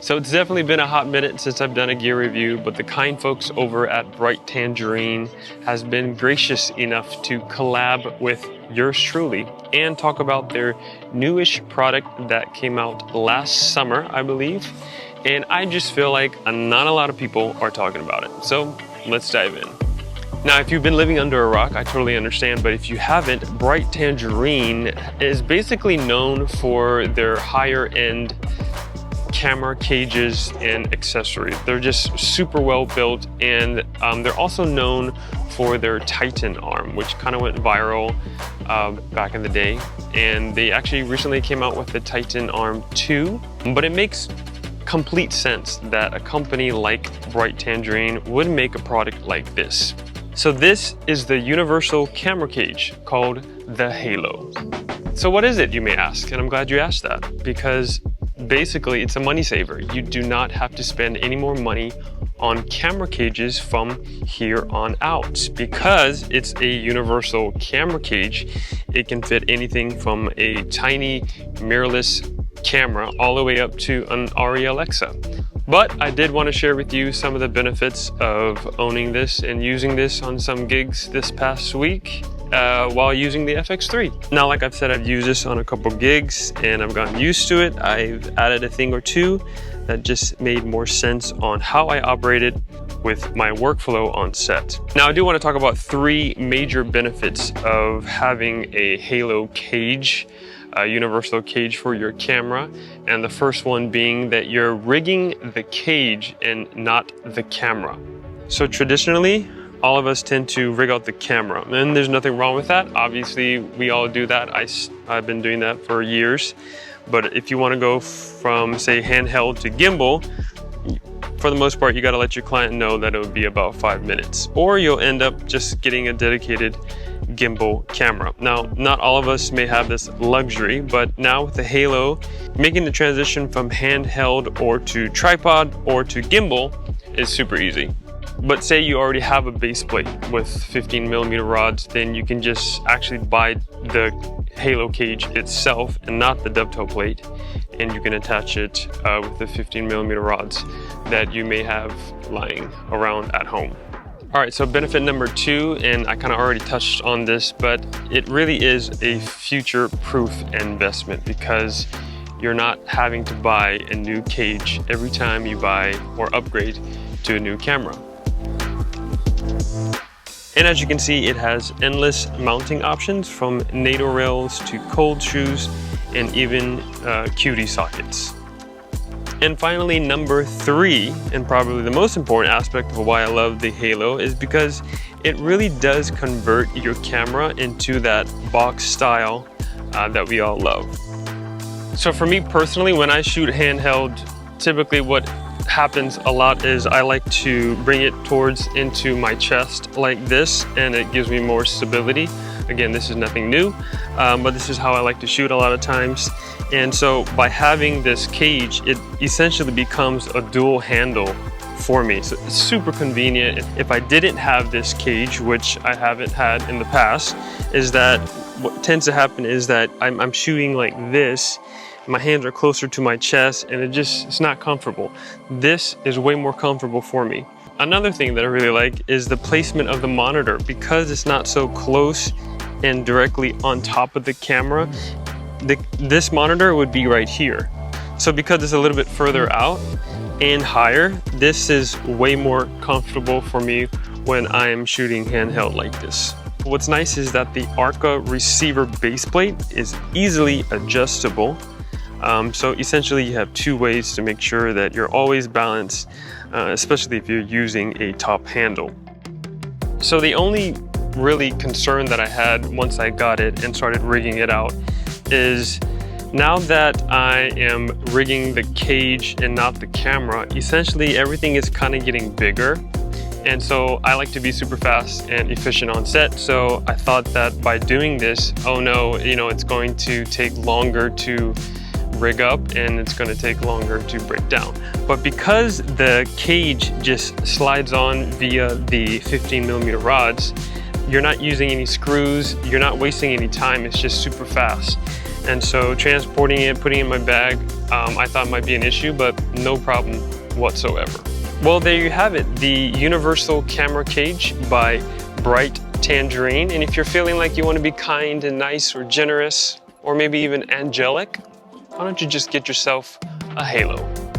So it's definitely been a hot minute since I've done a gear review, but the kind folks over at Bright Tangerine has been gracious enough to collab with yours truly and talk about their newish product that came out last summer, I believe. And I just feel like not a lot of people are talking about it. So let's dive in. Now, if you've been living under a rock, I totally understand, but if you haven't, Bright Tangerine is basically known for their higher end camera cages and accessories. They're just super well built, and they're also known for their Titan arm, which kind of went viral back in the day. And they actually recently came out with the Titan Arm 2, but it makes complete sense that a company like Bright Tangerine would make a product like this. So this is the universal camera cage called the Halo. So what is it, you may ask? And I'm glad you asked that, because basically it's a money saver. You do not have to spend any more money on camera cages from here on out. Because it's a universal camera cage, it can fit anything from a tiny mirrorless camera all the way up to an ARRI Alexa. But I did want to share with you some of the benefits of owning this and using this on some gigs this past week while using the FX3. Now, like I've said, I've used this on a couple gigs and I've gotten used to it. I've added a thing or two that just made more sense on how I operated with my workflow on set. Now, I do want to talk about three major benefits of having a Halo cage, a universal cage for your camera. And the first one being that you're rigging the cage and not the camera. So traditionally, all of us tend to rig out the camera, and there's nothing wrong with that. Obviously, we all do that. I've been doing that for years. But if you want to go from, say, handheld to gimbal, for the most part, you got to let your client know that it would be about 5 minutes, or you'll end up just getting a dedicated gimbal camera. Now, not all of us may have this luxury, but now with the Halo, making the transition from handheld or to tripod or to gimbal is super easy. But say you already have a base plate with 15mm rods, then you can just actually buy the Halo cage itself and not the dovetail plate, and you can attach it with the 15mm rods that you may have lying around at home. All right, so benefit number two, and I kind of already touched on this, but it really is a future-proof investment because you're not having to buy a new cage every time you buy or upgrade to a new camera. And as you can see, it has endless mounting options from NATO rails to cold shoes and even QD sockets. And finally, number three, and probably the most important aspect of why I love the Halo, is because it really does convert your camera into that box style that we all love. So for me personally, when I shoot handheld, typically what happens a lot is I like to bring it towards into my chest like this, and it gives me more stability. Again, this is nothing new, but this is how I like to shoot a lot of times. And so by having this cage, it essentially becomes a dual handle for me. So it's super convenient. If I didn't have this cage, which I haven't had in the past, is that what tends to happen is that I'm shooting like this, my hands are closer to my chest, and it's not comfortable. This is way more comfortable for me. Another thing that I really like is the placement of the monitor. Because it's not so close and directly on top of the camera, this monitor would be right here. So because it's a little bit further out and higher, this is way more comfortable for me when I am shooting handheld like this. What's nice is that the Arca receiver base plate is easily adjustable. So essentially you have two ways to make sure that you're always balanced, especially if you're using a top handle. So the only really concern that I had once I got it and started rigging it out is now that I am rigging the cage and not the camera, essentially everything is kind of getting bigger. And so I like to be super fast and efficient on set. So I thought that by doing this, oh no, it's going to take longer to rig up and it's going to take longer to break down. But because the cage just slides on via the 15mm rods, you're not using any screws, you're not wasting any time, it's just super fast. And so transporting it, putting it in my bag, I thought might be an issue, but no problem whatsoever. Well, there you have it, the universal camera cage by Bright Tangerine. And if you're feeling like you want to be kind and nice or generous, or maybe even angelic, why don't you just get yourself a Halo?